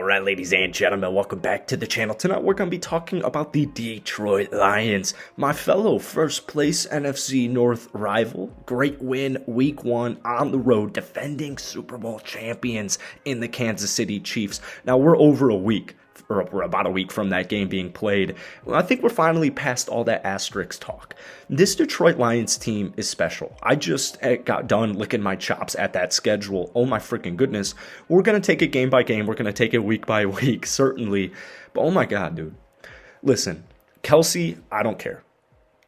Alright, ladies and gentlemen, welcome back to the channel. Tonight we're going to be talking about the Detroit Lions, my fellow first place NFC North rival. Great win week 1 on the road, defending Super Bowl champions in the Kansas City Chiefs. Now we're over a week, or we're about a week from that game being played. Well, I think we're finally past all that asterisk talk. This Detroit Lions team is special. I just got done licking my chops at that schedule. Oh my freaking goodness. We're going to take it game by game. We're going to take it week by week, certainly. But oh my God, dude. Listen, Kelsey, I don't care.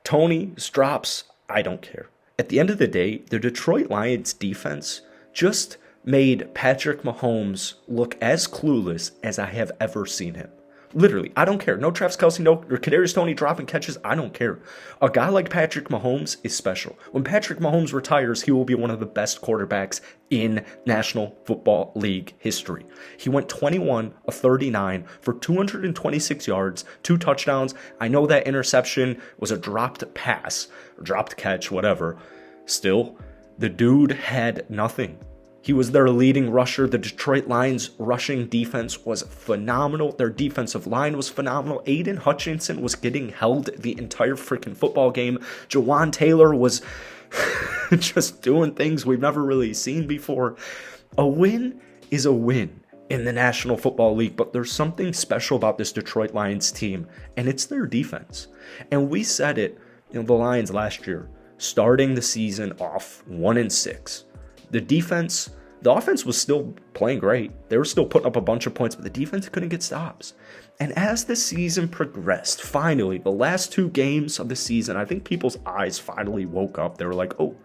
Tony, Strops, I don't care. At the end of the day, the Detroit Lions defense just made Patrick Mahomes look as clueless as I have ever seen him. Literally, I don't care. No Travis Kelsey, no Kadarius Toney dropping catches. I don't care. A guy like Patrick Mahomes is special. When Patrick Mahomes retires, he will be one of the best quarterbacks in National Football League history. He went 21 of 39 for 226 yards, 2 touchdowns. I know that interception was a dropped pass, or dropped catch, whatever. Still, the dude had nothing. He was their leading rusher. The Detroit Lions rushing defense was phenomenal. Their defensive line was phenomenal. Aiden Hutchinson was getting held the entire freaking football game. Jawan Taylor was just doing things we've never really seen before. A win is a win in the National Football League, but there's something special about this Detroit Lions team, and it's their defense. And we said it, the Lions last year, starting the season off 1-6. The offense was still playing great. They were still putting up a bunch of points, but the defense couldn't get stops. And as the season progressed, finally, the last 2 games of the season, I think people's eyes finally woke up. They were like, oh,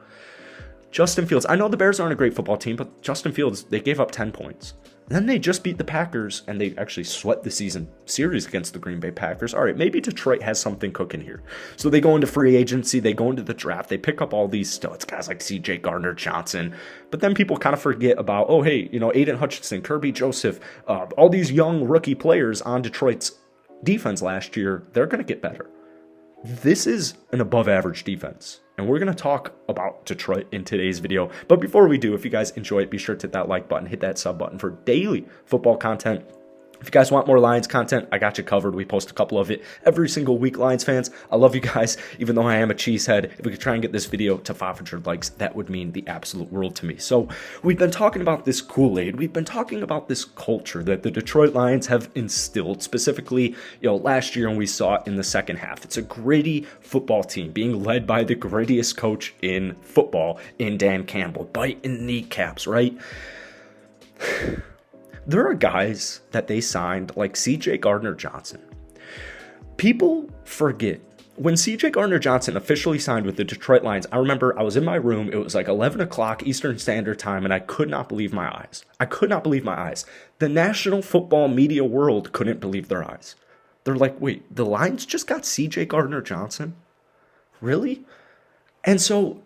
Justin Fields. I know the Bears aren't a great football team, but Justin Fields, they gave up 10 points. And then they just beat the Packers, and they actually swept the season series against the Green Bay Packers. All right, maybe Detroit has something cooking here. So they go into free agency, they go into the draft, they pick up all these studs, guys like CJ Gardner-Johnson. But then people kind of forget about, oh, hey, Aiden Hutchinson, Kirby Joseph, all these young rookie players on Detroit's defense last year, they're going to get better. This is an above-average defense, and we're going to talk about Detroit in today's video. But before we do, if you guys enjoy it, be sure to hit that like button, hit that sub button for daily football content. If you guys want more Lions content, I got you covered. We post a couple of it every single week, Lions fans. I love you guys, even though I am a cheesehead. If we could try and get this video to 500 likes, that would mean the absolute world to me. So we've been talking about this Kool-Aid. We've been talking about this culture that the Detroit Lions have instilled, specifically, last year, and we saw it in the second half. It's a gritty football team being led by the grittiest coach in football, in Dan Campbell, biting kneecaps, right? There are guys that they signed like CJ Gardner-Johnson. People forget. When CJ Gardner-Johnson officially signed with the Detroit Lions, I remember I was in my room. It was like 11 o'clock Eastern Standard Time, and I could not believe my eyes. I could not believe my eyes. The national football media world couldn't believe their eyes. They're like, wait, the Lions just got CJ Gardner-Johnson? Really? And so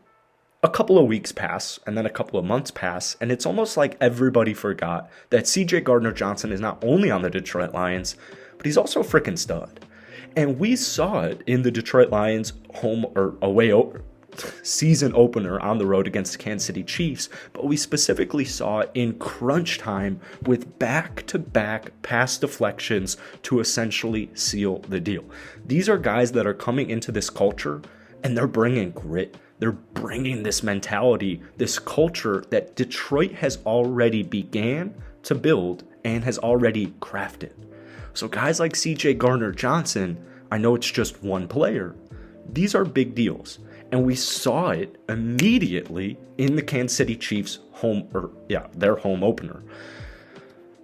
a couple of weeks pass, and then a couple of months pass, and it's almost like everybody forgot that CJ Gardner-Johnson is not only on the Detroit Lions, but he's also a freaking stud. And we saw it in the Detroit Lions home or away season opener on the road against the Kansas City Chiefs, but we specifically saw it in crunch time with back-to-back pass deflections to essentially seal the deal. These are guys that are coming into this culture, and they're bringing grit. They're bringing this mentality, this culture that Detroit has already began to build and has already crafted. So guys like CJ Gardner-Johnson, I know it's just one player. These are big deals. And we saw it immediately in the Kansas City Chiefs their home opener.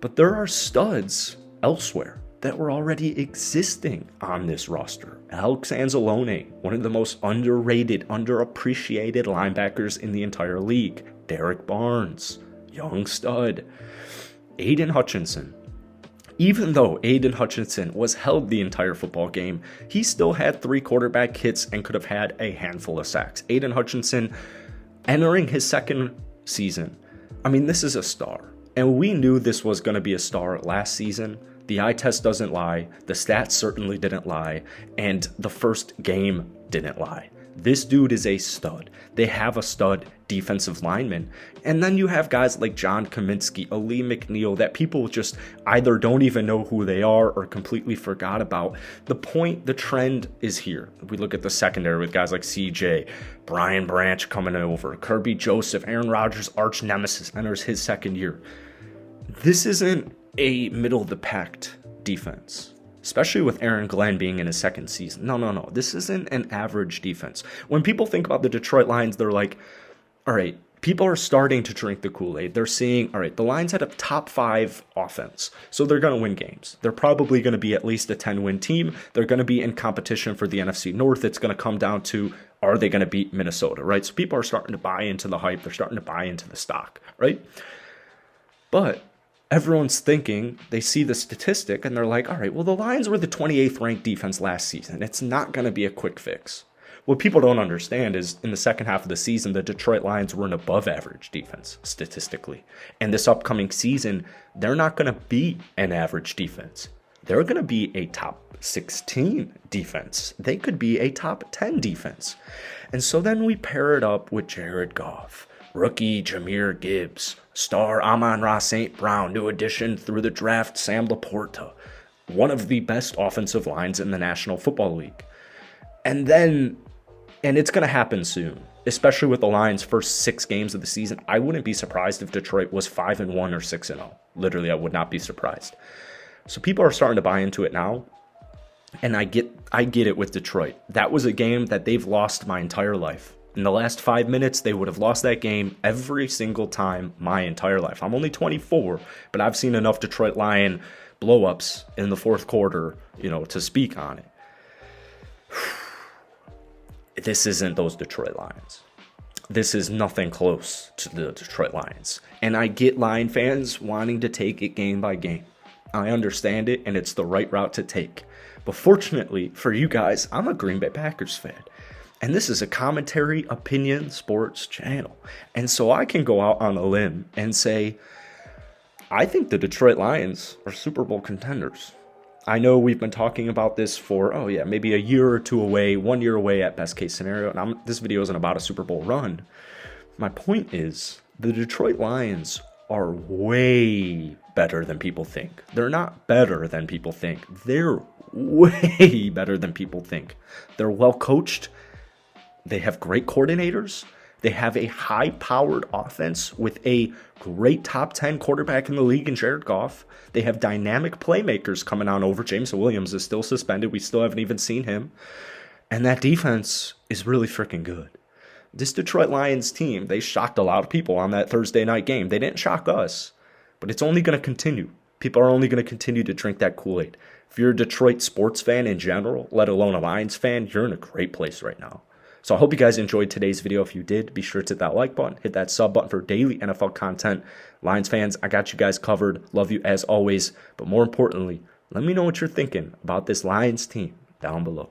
But there are studs elsewhere that were already existing on this roster. Alex Anzalone, one of the most underrated, underappreciated linebackers in the entire league. Derek Barnes, young stud. Aiden Hutchinson. Even though Aiden Hutchinson was held the entire football game, he still had 3 quarterback hits and could have had a handful of sacks. Aiden Hutchinson entering his second season. I mean, this is a star. And we knew this was going to be a star last season. The eye test doesn't lie, the stats certainly didn't lie, and the first game didn't lie. This dude is a stud. They have a stud defensive linemen. And then you have guys like John Kaminsky, Ali McNeil, that people just either don't even know who they are or completely forgot about. The trend is here. We look at the secondary with guys like CJ, Brian Branch coming over, Kirby Joseph, Aaron Rodgers' arch nemesis, enters his second year. This isn't a middle-of-the-pack defense, especially with Aaron Glenn being in his second season. No. This isn't an average defense. When people think about the Detroit Lions, they're like, all right, people are starting to drink the Kool-Aid. They're seeing, all right, the Lions had a top 5 offense, so they're going to win games. They're probably going to be at least a 10-win team. They're going to be in competition for the NFC North. It's going to come down to, are they going to beat Minnesota, right? So people are starting to buy into the hype. They're starting to buy into the stock, right? But everyone's thinking, they see the statistic, and they're like, all right, well, the Lions were the 28th ranked defense last season. It's not going to be a quick fix. What people don't understand is in the second half of the season, the Detroit Lions were an above average defense statistically. And this upcoming season, they're not going to be an average defense. They're going to be a top 16 defense. They could be a top 10 defense. And so then we pair it up with Jared Goff, rookie Jahmyr Gibbs, star Amon-Ra St. Brown, new addition through the draft, Sam Laporta, one of the best offensive lines in the National Football League. And it's going to happen soon, especially with the Lions' first 6 games of the season. I wouldn't be surprised if Detroit was 5-1 or 6-0. Literally, I would not be surprised. So people are starting to buy into it now, and I get it with Detroit. That was a game that they've lost my entire life. In the last 5 minutes, they would have lost that game every single time my entire life. I'm only 24, but I've seen enough Detroit Lion blow-ups in the fourth quarter, to speak on it. This isn't those Detroit Lions. This is nothing close to the Detroit Lions. And I get Lion fans wanting to take it game by game. I understand it, and it's the right route to take. But fortunately for you guys, I'm a Green Bay Packers fan. And this is a commentary opinion sports channel. And so I can go out on a limb and say, I think the Detroit Lions are Super Bowl contenders. I know we've been talking about this for, maybe a year or two away, 1 year away at best case scenario. And this video isn't about a Super Bowl run. My point is, the Detroit Lions are way better than people think. They're not better than people think. They're way better than people think. They're well coached. They have great coordinators. They have a high-powered offense with a great top 10 quarterback in the league in Jared Goff. They have dynamic playmakers coming on over. James Williams is still suspended. We still haven't even seen him. And that defense is really freaking good. This Detroit Lions team, they shocked a lot of people on that Thursday night game. They didn't shock us, but it's only going to continue. People are only going to continue to drink that Kool-Aid. If you're a Detroit sports fan in general, let alone a Lions fan, you're in a great place right now. So I hope you guys enjoyed today's video. If you did, be sure to hit that like button, hit that sub button for daily NFL content. Lions fans, I got you guys covered. Love you as always. But more importantly, let me know what you're thinking about this Lions team down below.